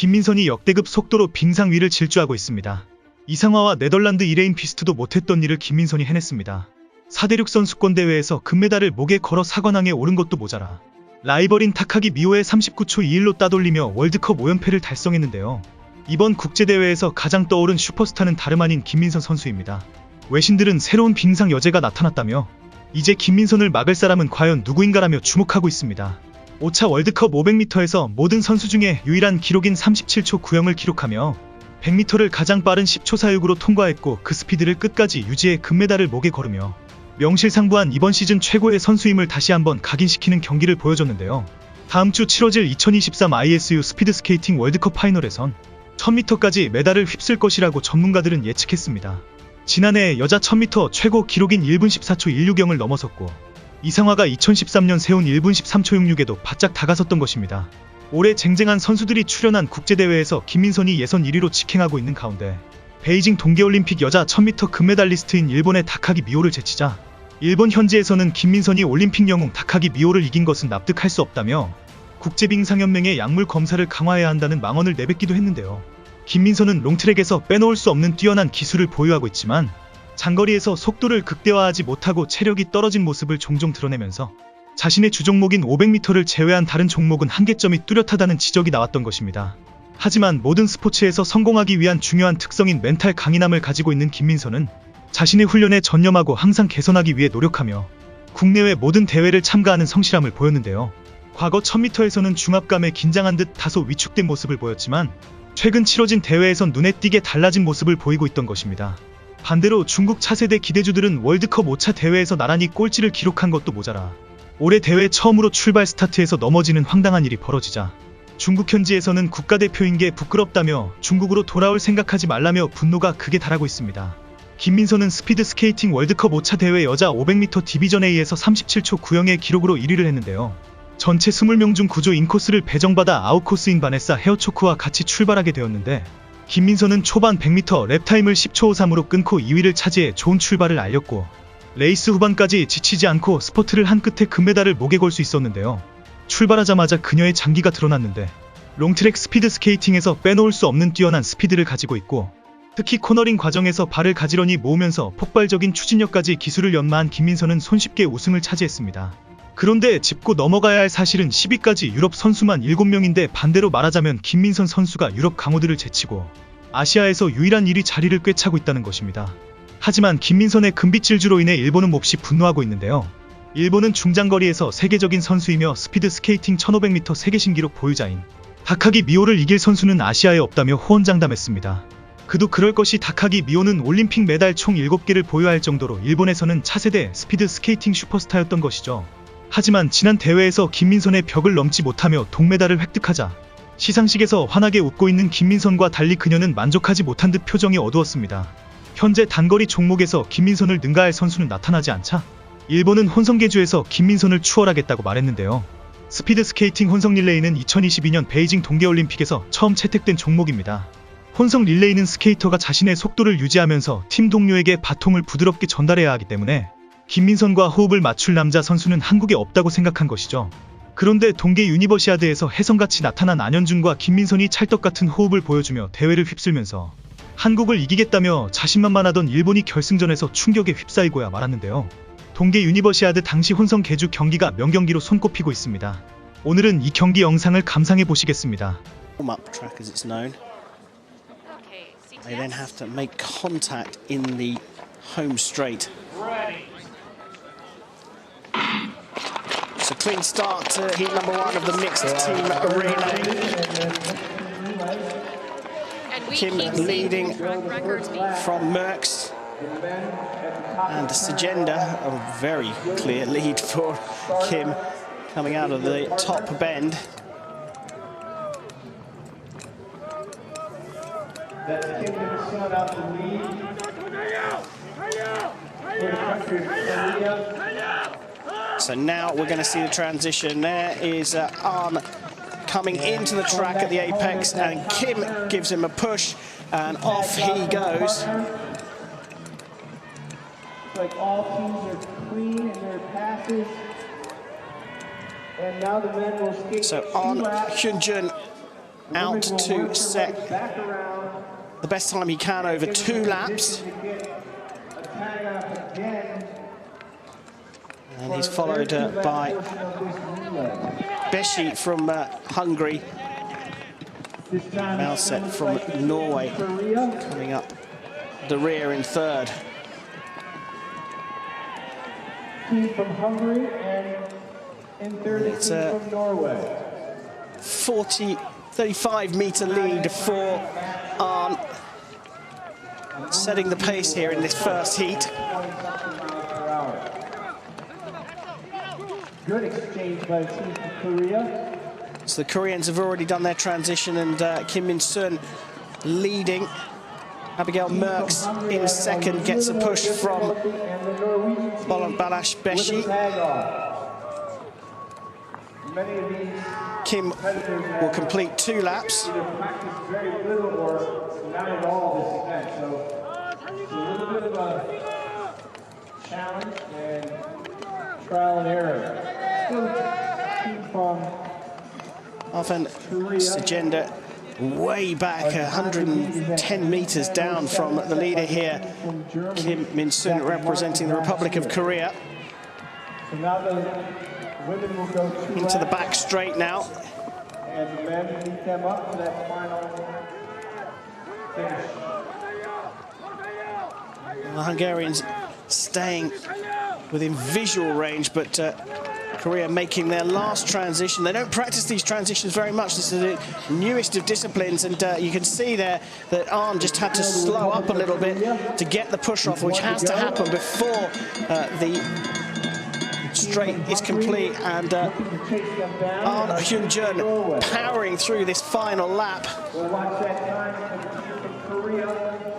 김민선이 역대급 속도로 빙상 위를 질주하고 있습니다. 이상화와 네덜란드 1회인 뷔스트도 못했던 일을 김민선이 해냈습니다. 사대륙선수권대회에서 금메달을 목에 걸어 사관왕에 오른 것도 모자라 라이벌인 타카기 미오의 39초 21로 따돌리며 월드컵 5연패를 달성했는데요. 이번 국제대회에서 가장 떠오른 슈퍼스타는 다름아닌 김민선 선수입니다. 외신들은 새로운 빙상 여제가 나타났다며 이제 김민선을 막을 사람은 과연 누구인가라며 주목하고 있습니다. 5차 월드컵 500m에서 모든 선수 중에 유일한 기록인 37초 90을 기록하며 100m를 가장 빠른 10초 사육으로 통과했고 그 스피드를 끝까지 유지해 금메달을 목에 걸으며 명실상부한 이번 시즌 최고의 선수임을 다시 한번 각인시키는 경기를 보여줬는데요. 다음 주 치러질 2023 ISU 스피드스케이팅 월드컵 파이널에선 1000m까지 메달을 휩쓸 것이라고 전문가들은 예측했습니다. 지난해 여자 1000m 최고 기록인 1분 14초 16영을 넘어섰고 이상화가 2013년 세운 1분 13초 66에도 바짝 다가섰던 것입니다. 올해 쟁쟁한 선수들이 출연한 국제대회에서 김민선이 예선 1위로 직행하고 있는 가운데 베이징 동계올림픽 여자 1000m 금메달리스트인 일본의 타카기 미오를 제치자 일본 현지에서는 김민선이 올림픽 영웅 타카기 미오를 이긴 것은 납득할 수 없다며 국제빙상연맹의 약물 검사를 강화해야 한다는 망언을 내뱉기도 했는데요. 김민선은 롱트랙에서 빼놓을 수 없는 뛰어난 기술을 보유하고 있지만 장거리에서 속도를 극대화하지 못하고 체력이 떨어진 모습을 종종 드러내면서 자신의 주종목인 500m를 제외한 다른 종목은 한계점이 뚜렷하다는 지적이 나왔던 것입니다. 하지만 모든 스포츠에서 성공하기 위한 중요한 특성인 멘탈 강인함을 가지고 있는 김민선은 자신의 훈련에 전념하고 항상 개선하기 위해 노력하며 국내외 모든 대회를 참가하는 성실함을 보였는데요. 과거 1000m에서는 중압감에 긴장한 듯 다소 위축된 모습을 보였지만 최근 치러진 대회에선 눈에 띄게 달라진 모습을 보이고 있던 것입니다. 반대로 중국 차세대 기대주들은 월드컵 5차 대회에서 나란히 꼴찌를 기록한 것도 모자라 올해 대회 처음으로 출발 스타트에서 넘어지는 황당한 일이 벌어지자 중국 현지에서는 국가대표인 게 부끄럽다며 중국으로 돌아올 생각하지 말라며 분노가 극에 달하고 있습니다. 김민선은 스피드 스케이팅 월드컵 5차 대회 여자 500m 디비전 A에서 37초 90의 기록으로 1위를 했는데요. 전체 20명 중 9조 인코스를 배정받아 아웃코스인 바네사 헤어초크와 같이 출발하게 되었는데 김민선은 초반 100m 랩타임을 10초 53으로 끊고 2위를 차지해 좋은 출발을 알렸고 레이스 후반까지 지치지 않고 스퍼트를 한 끝에 금메달을 목에 걸 수 있었는데요. 출발하자마자 그녀의 장기가 드러났는데 롱트랙 스피드 스케이팅에서 빼놓을 수 없는 뛰어난 스피드를 가지고 있고 특히 코너링 과정에서 발을 가지런히 모으면서 폭발적인 추진력까지 기술을 연마한 김민선은 손쉽게 우승을 차지했습니다. 그런데 짚고 넘어가야 할 사실은 10위까지 유럽 선수만 7명인데 반대로 말하자면 김민선 선수가 유럽 강호들을 제치고 아시아에서 유일한 1위 자리를 꿰차고 있다는 것입니다. 하지만 김민선의 금빛 질주로 인해 일본은 몹시 분노하고 있는데요. 일본은 중장거리에서 세계적인 선수이며 스피드 스케이팅 1500m 세계 신기록 보유자인 타카기 미오를 이길 선수는 아시아에 없다며 호언장담했습니다. 그도 그럴 것이 타카기 미오는 올림픽 메달 총 7개를 보유할 정도로 일본에서는 차세대 스피드 스케이팅 슈퍼스타였던 것이죠. 하지만 지난 대회에서 김민선의 벽을 넘지 못하며 동메달을 획득하자 시상식에서 환하게 웃고 있는 김민선과 달리 그녀는 만족하지 못한 듯 표정이 어두웠습니다. 현재 단거리 종목에서 김민선을 능가할 선수는 나타나지 않자 일본은 혼성계주에서 김민선을 추월하겠다고 말했는데요. 스피드 스케이팅 혼성 릴레이는 2022년 베이징 동계올림픽에서 처음 채택된 종목입니다. 혼성 릴레이는 스케이터가 자신의 속도를 유지하면서 팀 동료에게 바통을 부드럽게 전달해야 하기 때문에 김민선과 호흡을 맞출 남자 선수는 한국에 없다고 생각한 것이죠. 그런데 동계 유니버시아드에서 혜성같이 나타난 안현준과 김민선이 찰떡같은 호흡을 보여주며 대회를 휩쓸면서 한국을 이기겠다며 자신만만하던 일본이 결승전에서 충격에 휩싸이고야 말았는데요. 동계 유니버시아드 당시 혼성 계주 경기가 명경기로 손꼽히고 있습니다. 오늘은 이 경기 영상을 감상해 보시겠습니다. They then have to make contact in the home straight. It's a clean start to heat number 1 of the mixed team relay. Kim leading from Merckx. And Sagenda, a very clear lead for Kim coming out of the top bend. So now we're going to see the transition. There is Arn coming into the track at the apex, and Kim gives him a push, and off he goes. Like all teams are clean in their passes. And now the men will skate. So Arn Hyunjun out to set the best time he can over 2 laps. And he's followed by Beshi from Hungary. Malset from Norway coming up the rear in 3rd. From Hungary and in 3rd It's from Norway. 35-meter lead for Arn, setting the pace here in this first heat. Good exchange by the team from Korea. So the Koreans have already done their transition, and Kim Minson leading. Abigail Merckx in 2nd gets a push from Balash Beshi. Kim will complete 2 laps. Very little or not at all this event, so it's a little bit of a challenge and trial and error. From Often agenda way back 110 meters down from the leader here, Kim Min-sun, representing the Republic of Korea. So now the women will go 2 Into the laps, back straight now. and the men lead them up to that final finish. The Hungarians staying within visual range, but Korea making their last transition. They don't practice these transitions very much. This is the newest of disciplines, and you can see there that Arn just had to slow up a little bit to get the push off, which has to happen before the straight is complete. And Arn Hyun-jun powering through this final lap. We'll watch that time from Korea.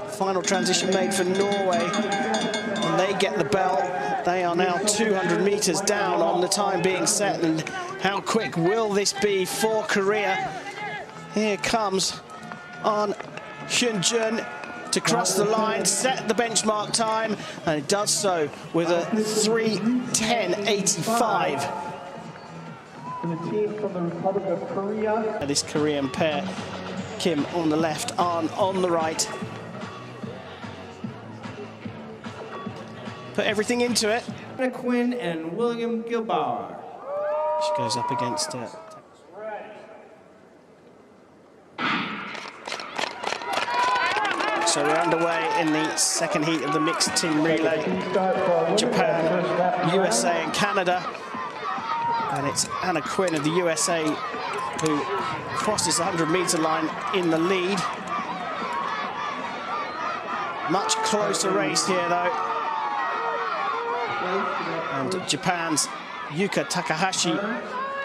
Final transition made for Norway, and they get the belt. They are now 200 meters down on the time being set, and how quick will this be for Korea? Here comes Arn Hyun-jun to cross the line, set the benchmark time, and it does so with a 3:10.85. For the team from the Republic of Korea. This Korean pair, Kim on the left, Arn on the right. Put everything into it. Quinn and William Gilbauer. She goes up against So we're underway in the 2nd heat of the mixed team relay. Japan, USA and Canada. And it's Anna Quinn of the USA who crosses the 100-meter line in the lead. Much closer race here though. And Japan's Yuka Takahashi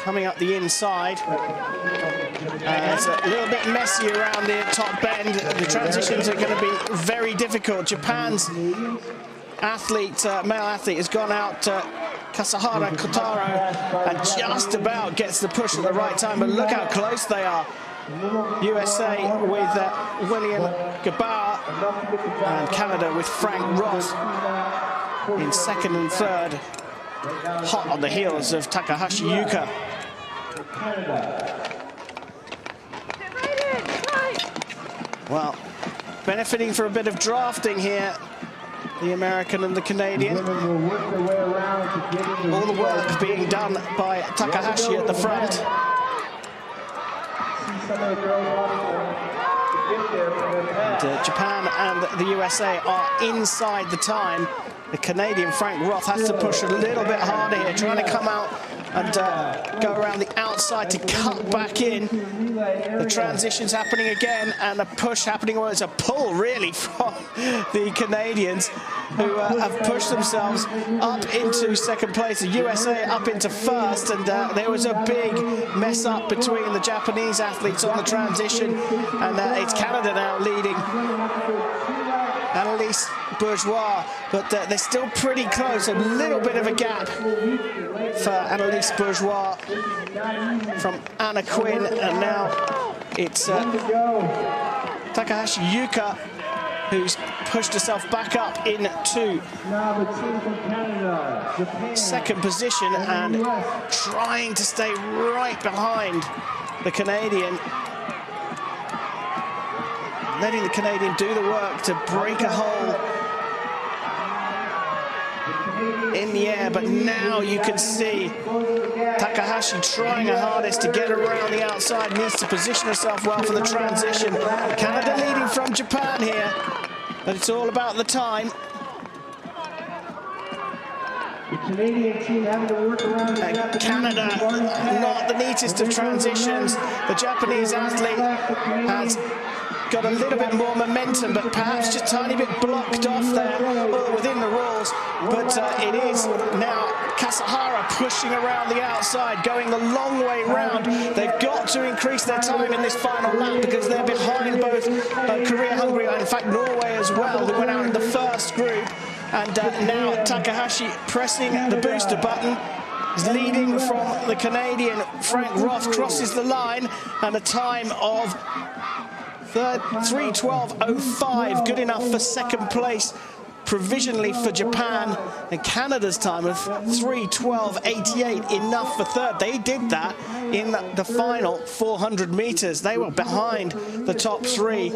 coming up the inside. It's a little bit messy around the top bend. The transitions are going to be very difficult. Japan's athlete, male athlete, has gone out, Kasahara Kotaro, and just about gets the push at the right time. But look how close they are. USA with William Gabauer, and Canada with Frank Roth in 2nd and 3rd, hot on the heels of Takahashi Yuka. Well, benefiting from a bit of drafting here, the American and the Canadian. All the work being done by Takahashi at the front. And Japan and the USA are inside the time. The Canadian Frank Roth has to push a little bit harder here, trying to come out and go around the outside to cut back in. The transition's happening again, and a push happening, or it's a pull really from the Canadians, who have pushed themselves up into 2nd place. The USA up into 1st, and there was a big mess up between the Japanese athletes on the transition, and it's Canada now leading. Annalise Bourgeois, but they're still pretty close. A little bit of a gap for Annalise Bourgeois from Anna Quinn, and now it's Takahashi Yuka who's pushed herself back up into 2nd position and trying to stay right behind the Canadian. letting the Canadian do the work to break a hole in the air, but now you can see Takahashi trying her hardest to get around the outside, needs to position herself well for the transition. Canada leading from Japan here, but it's all about the time. The Canadian team having to work around Canada, not the neatest of transitions. The Japanese athlete has got a little bit more momentum, but perhaps just a tiny bit blocked off there, all within the rules. But it is now Kasahara pushing around the outside, going the long way round. They've got to increase their time in this final lap because they're behind both Korea, Hungary, and in fact Norway as well, who went out in the first group. And now Takahashi pressing the booster button, is leading from the Canadian. Frank Roth crosses the line, and a time of 3:12.05, good enough for second place provisionally for Japan, and Canada's time of 3:12.88, enough for third. They did that in the final 400 meters. They were behind the top three,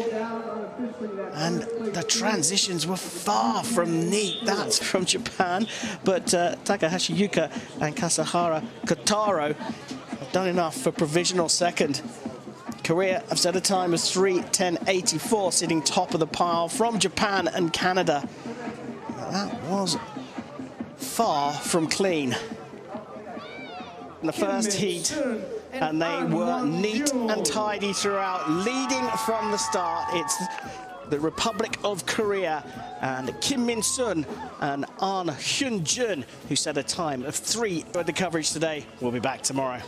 and the transitions were far from neat. That's from Japan, but Takahashi Yuka and Kasahara Kotaro have done enough for provisional second. Korea have set a time of 3:10.84, sitting top of the pile from Japan and Canada. That was far from clean in the first heat, and they were neat and tidy throughout, leading from the start. It's the Republic of Korea and Kim Min-sun and Ahn Hyun-jun who set a time of 3. The coverage today. We'll be back tomorrow.